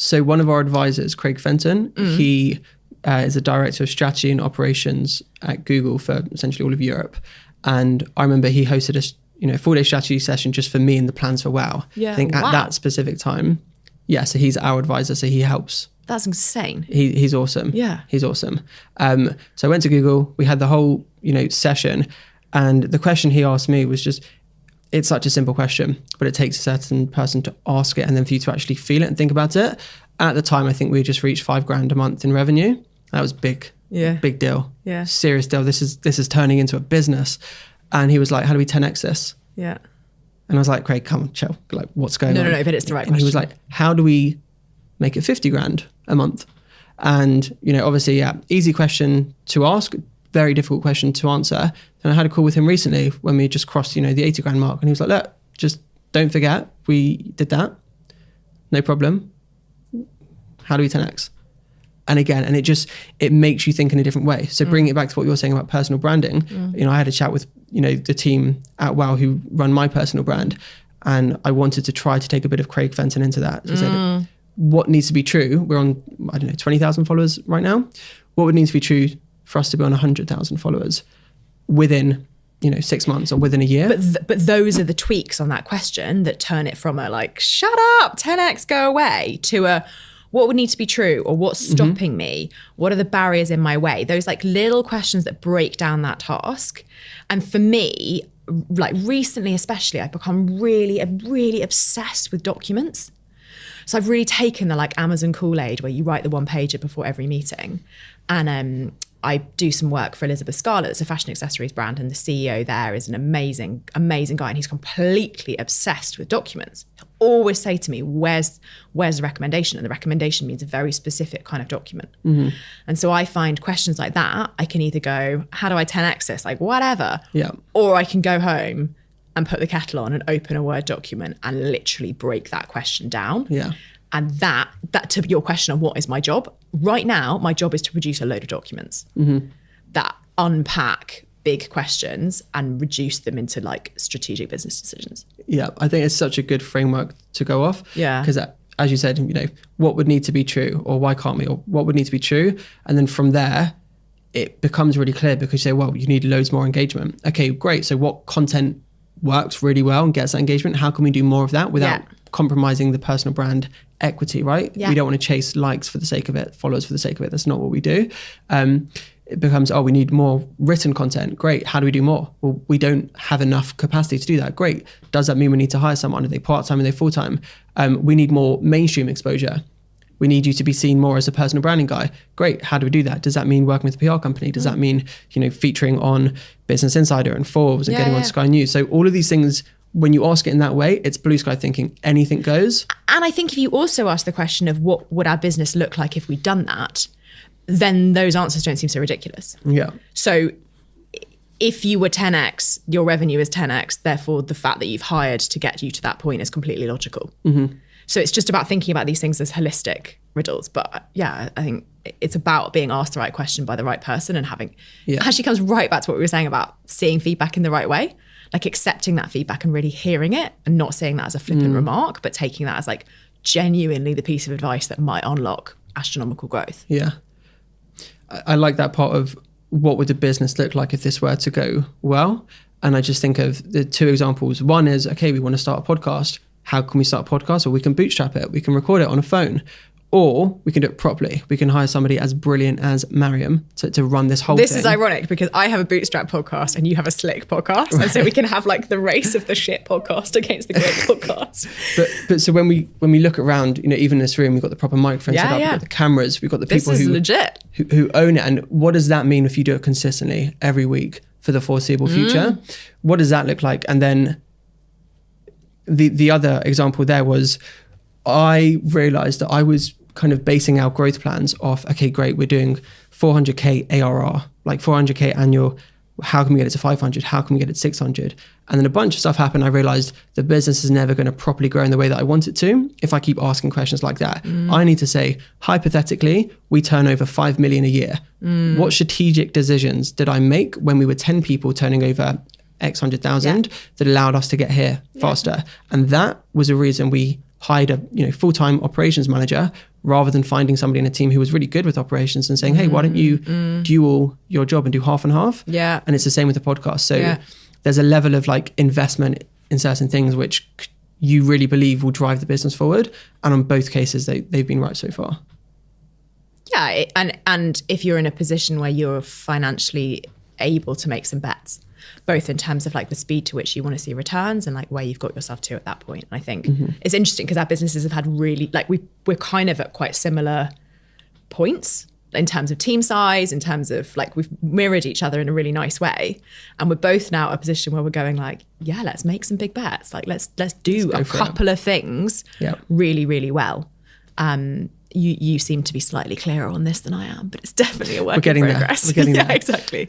So one of our advisors, Craig Fenton, he is a director of strategy and operations at Google for essentially all of Europe. And I remember he hosted a 4-day strategy session just for me and the plans for WOW. Yeah, I think at that specific time. Yeah, so he's our advisor, so he helps. That's insane. He's awesome. Yeah. He's awesome. So I went to Google, we had the whole, session, and the question he asked me was just, it's such a simple question, but it takes a certain person to ask it and then for you to actually feel it and think about it. At the time, I think we just reached $5,000 a month in revenue. That was big. Yeah. Big deal. Yeah. Serious deal. This is turning into a business. And he was like, how do we 10x this? Yeah. And I was like, Craig, come on, chill. Like, what's going on? No, but it's the right question. And he was like, how do we make it $50,000 a month? And, obviously, yeah, easy question to ask, very difficult question to answer. And I had a call with him recently when we just crossed, the $80,000 mark. And he was like, look, just don't forget, we did that. No problem. How do we 10x? And again, and it makes you think in a different way. So bringing it back to what you're saying about personal branding, I had a chat with, the team at WOW who run my personal brand. And I wanted to try to take a bit of Craig Fenton into that. So say, what needs to be true? We're on, 20,000 followers right now. What would need to be true for us to be on 100,000 followers within, 6 months or within a year? But those are the tweaks on that question that turn it from a like, shut up, 10x, go away, to a, what would need to be true, or what's stopping me? What are the barriers in my way? Those like little questions that break down that task. And for me, like recently especially, I've become really obsessed with documents. So I've really taken the like Amazon Kool-Aid where you write the one pager before every meeting. And I do some work for Elizabeth Scarlett. It's a fashion accessories brand, and the CEO there is an amazing guy, and he's completely obsessed with documents. He'll always say to me, where's the recommendation? And the recommendation means a very specific kind of document. And so I find questions like that, I can either go, how do I 10x this? Like whatever. Yeah. Or I can go home and put the kettle on and open a Word document and literally break that question down. Yeah. And that to your question of what is my job, right now, my job is to produce a load of documents that unpack big questions and reduce them into like strategic business decisions. Yeah, I think it's such a good framework to go off. Yeah. Because as you said, what would need to be true, or why can't we, or what would need to be true? And then from there, it becomes really clear because you say, well, you need loads more engagement. Okay, great. So what content works really well and gets that engagement? How can we do more of that without compromising the personal brand equity, right? Yeah. We don't want to chase likes for the sake of it, followers for the sake of it. That's not what we do. It becomes, we need more written content. Great. How do we do more? Well, we don't have enough capacity to do that. Great. Does that mean we need to hire someone? Are they part-time? Are they full-time? We need more mainstream exposure. We need you to be seen more as a personal branding guy. Great. How do we do that? Does that mean working with a PR company? Does that mean, featuring on Business Insider and Forbes and getting on Sky News? So all of these things, when you ask it in that way, it's blue sky thinking, anything goes. And I think if you also ask the question of what would our business look like if we'd done that, then those answers don't seem so ridiculous. Yeah. So if you were 10x, your revenue is 10x, therefore the fact that you've hired to get you to that point is completely logical. So it's just about thinking about these things as holistic riddles. But yeah, I think it's about being asked the right question by the right person and having, it actually comes right back to what we were saying about seeing feedback in the right way, like accepting that feedback and really hearing it and not seeing that as a flippant remark, but taking that as like genuinely the piece of advice that might unlock astronomical growth. Yeah. I like that part of what would the business look like if this were to go well. And I just think of the two examples. One is, okay, we want to start a podcast. How can we start a podcast? Or we can bootstrap it. We can record it on a phone. Or we can do it properly. We can hire somebody as brilliant as Mariam to run this whole thing. This is ironic because I have a bootstrap podcast and you have a slick podcast. Right. And so we can have like the race of the shit podcast against the great podcast. But so when we look around, even in this room, we've got the proper microphone set up, we've got the cameras, we've got the people legit. Who own it. And what does that mean if you do it consistently every week for the foreseeable future? What does that look like? And then the other example there was, I realized that I was kind of basing our growth plans off, okay, great, we're doing 400K ARR, like 400K annual. How can we get it to 500? How can we get it to 600? And then a bunch of stuff happened. I realized the business is never going to properly grow in the way that I want it to if I keep asking questions like that. I need to say, hypothetically, we turn over 5 million a year. What strategic decisions did I make when we were 10 people turning over X 100,000 that allowed us to get here faster? And that was a reason we hired a full-time operations manager rather than finding somebody in a team who was really good with operations and saying, hey, why don't you dual your job and do half and half? Yeah. And it's the same with the podcast. So there's a level of like investment in certain things which you really believe will drive the business forward. And on both cases, they've been right so far. Yeah. And if you're in a position where you're financially able to make some bets, both in terms of like the speed to which you want to see returns and like where you've got yourself to at that point. And I think it's interesting because our businesses have had really, like we're kind of at quite similar points in terms of team size, in terms of like we've mirrored each other in a really nice way. And we're both now at a position where we're going like, yeah, let's make some big bets. Like let's do a couple of things really, really well. You seem to be slightly clearer on this than I am, but it's definitely a work in progress. We're getting there. Exactly.